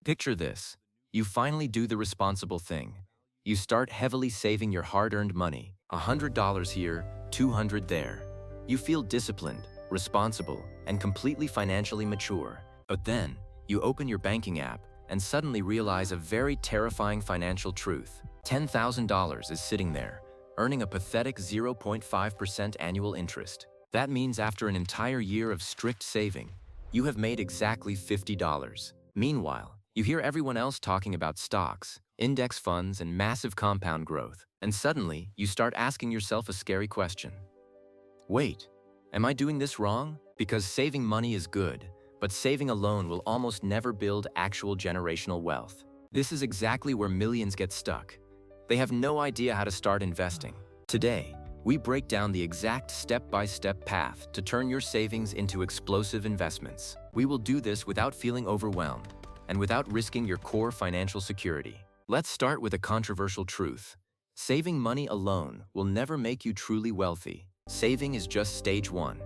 Picture this. You finally do the responsible thing. You start heavily saving your hard-earned money, $100 here, $200 there. You feel disciplined, responsible, and completely financially mature. But then, you open your banking app and suddenly realize a very terrifying financial truth. $10,000 is sitting there, earning a pathetic 0.5% annual interest. That means after an entire year of strict saving, you have made exactly $50. Meanwhile, you hear everyone else talking about stocks, index funds, and massive compound growth, and suddenly you start asking yourself a scary question. Wait, am I doing this wrong? Because saving money is good, but saving alone will almost never build actual generational wealth. This is exactly where millions get stuck. They have no idea how to start investing. Today, we break down the exact step-by-step path to turn your savings into explosive investments. We will do this without feeling overwhelmed and without risking your core financial security. Let's start with a controversial truth. Saving money alone will never make you truly wealthy. Saving is just stage one.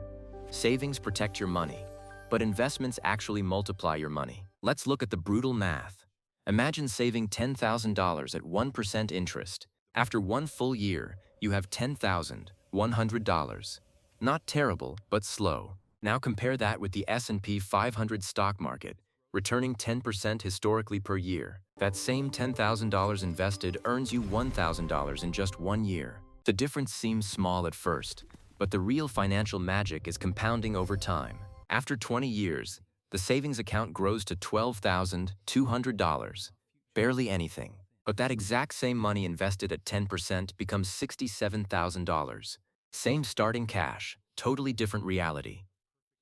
Savings protect your money, but investments actually multiply your money. Let's look at the brutal math. Imagine saving $10,000 at 1% interest. After one full year, you have $10,100. Not terrible, but slow. Now compare that with the S&P 500 stock market, returning 10% historically per year. That same $10,000 invested earns you $1,000 in just 1 year. The difference seems small at first, but the real financial magic is compounding over time. After 20 years, the savings account grows to $12,200. Barely anything. But that exact same money invested at 10% becomes $67,000. Same starting cash, totally different reality.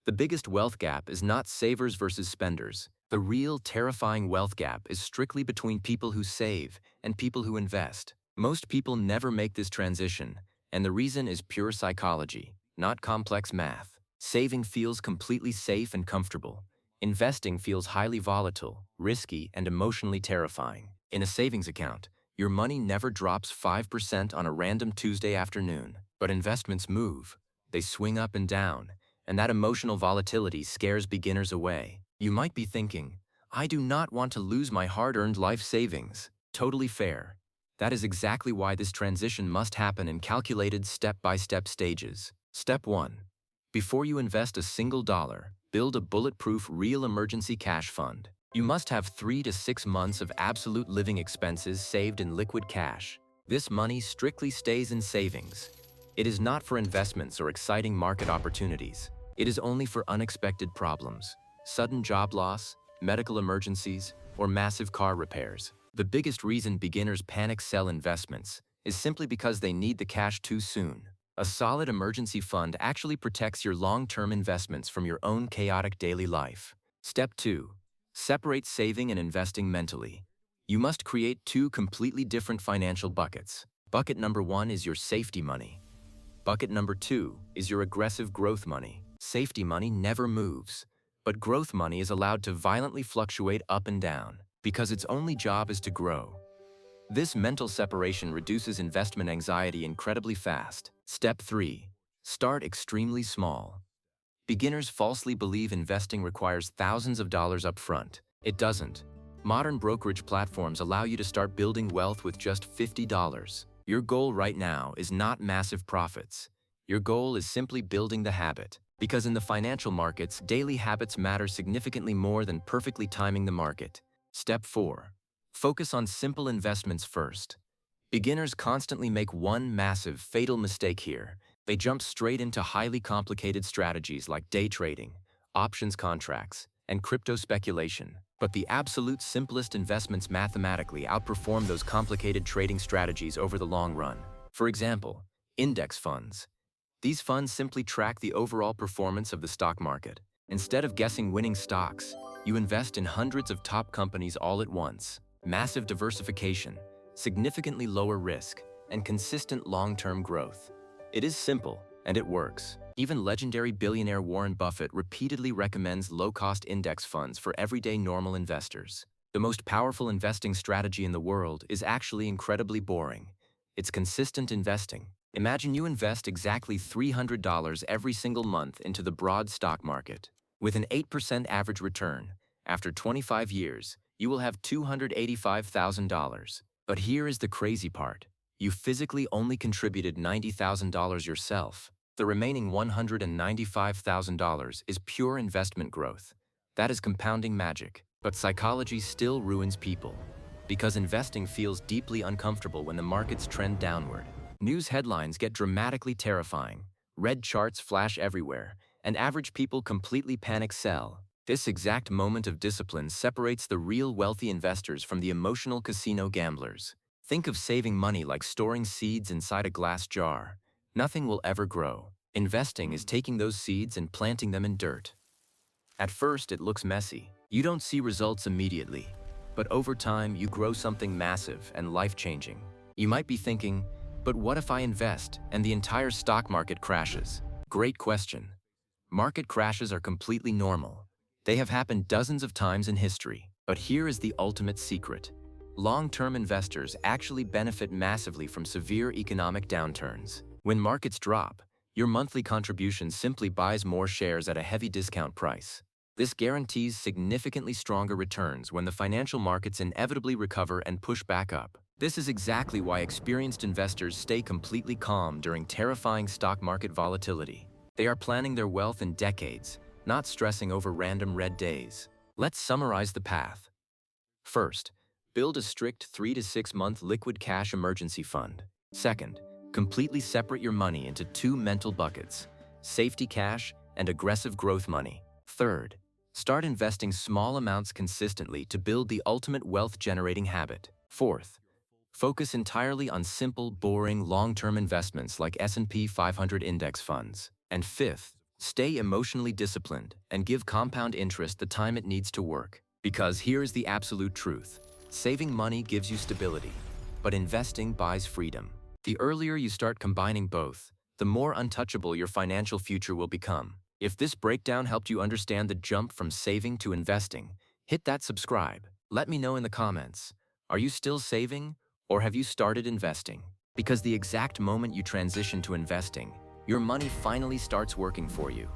The biggest wealth gap is not savers versus spenders. The real terrifying wealth gap is strictly between people who save and people who invest. Most people never make this transition, and the reason is pure psychology, not complex math. Saving feels completely safe and comfortable. Investing feels highly volatile, risky, and emotionally terrifying. In a savings account, your money never drops 5% on a random Tuesday afternoon. But investments move. They swing up and down, and that emotional volatility scares beginners away. You might be thinking, I do not want to lose my hard-earned life savings. Totally fair. That is exactly why this transition must happen in calculated step-by-step stages. Step 1. Before you invest a single dollar, build a bulletproof real emergency cash fund. You must have 3 to 6 months of absolute living expenses saved in liquid cash. This money strictly stays in savings. It is not for investments or exciting market opportunities. It is only for unexpected problems, sudden job loss, medical emergencies, or massive car repairs. The biggest reason beginners panic sell investments is simply because they need the cash too soon. A solid emergency fund actually protects your long-term investments from your own chaotic daily life. Step 2. Separate saving and investing mentally. You must create 2 completely different financial buckets. Bucket number 1 is your safety money. Bucket number 2 is your aggressive growth money. Safety money never moves, but growth money is allowed to violently fluctuate up and down because its only job is to grow. This mental separation reduces investment anxiety incredibly fast. Step 3. Start extremely small. Beginners falsely believe investing requires thousands of dollars up front. It doesn't. Modern brokerage platforms allow you to start building wealth with just $50. Your goal right now is not massive profits. Your goal is simply building the habit. Because in the financial markets, daily habits matter significantly more than perfectly timing the market. Step 4. Focus on simple investments first. Beginners constantly make one massive, fatal mistake here. They jump straight into highly complicated strategies like day trading, options contracts, and crypto speculation. But the absolute simplest investments mathematically outperform those complicated trading strategies over the long run. For example, index funds. These funds simply track the overall performance of the stock market. Instead of guessing winning stocks, you invest in hundreds of top companies all at once. Massive diversification, significantly lower risk, and consistent long-term growth. It is simple, and it works. Even legendary billionaire Warren Buffett repeatedly recommends low-cost index funds for everyday normal investors. The most powerful investing strategy in the world is actually incredibly boring. It's consistent investing. Imagine you invest exactly $300 every single month into the broad stock market. With an 8% average return, after 25 years, you will have $285,000. But here is the crazy part. You physically only contributed $90,000 yourself. The remaining $195,000 is pure investment growth. That is compounding magic. But psychology still ruins people, because investing feels deeply uncomfortable when the markets trend downward. News headlines get dramatically terrifying, red charts flash everywhere, and average people completely panic sell. This exact moment of discipline separates the real wealthy investors from the emotional casino gamblers. Think of saving money like storing seeds inside a glass jar. Nothing will ever grow. Investing is taking those seeds and planting them in dirt. At first, it looks messy. You don't see results immediately. But over time, you grow something massive and life-changing. You might be thinking, but what if I invest and the entire stock market crashes? Great question. Market crashes are completely normal. They have happened dozens of times in history. But here is the ultimate secret. Long-term investors actually benefit massively from severe economic downturns. When markets drop, your monthly contribution simply buys more shares at a heavy discount price. This guarantees significantly stronger returns when the financial markets inevitably recover and push back up. This is exactly why experienced investors stay completely calm during terrifying stock market volatility. They are planning their wealth in decades, not stressing over random red days. Let's summarize the path. First, build a strict 3 to 6 month liquid cash emergency fund. Second, completely separate your money into two mental buckets: safety cash and aggressive growth money. Third, start investing small amounts consistently to build the ultimate wealth-generating habit. Fourth, focus entirely on simple, boring, long-term investments like S&P 500 index funds. And fifth, stay emotionally disciplined and give compound interest the time it needs to work. Because here is the absolute truth. Saving money gives you stability, but investing buys freedom. The earlier you start combining both, the more untouchable your financial future will become. If this breakdown helped you understand the jump from saving to investing, hit that subscribe. Let me know in the comments. Are you still saving, or have you started investing? Because the exact moment you transition to investing, your money finally starts working for you.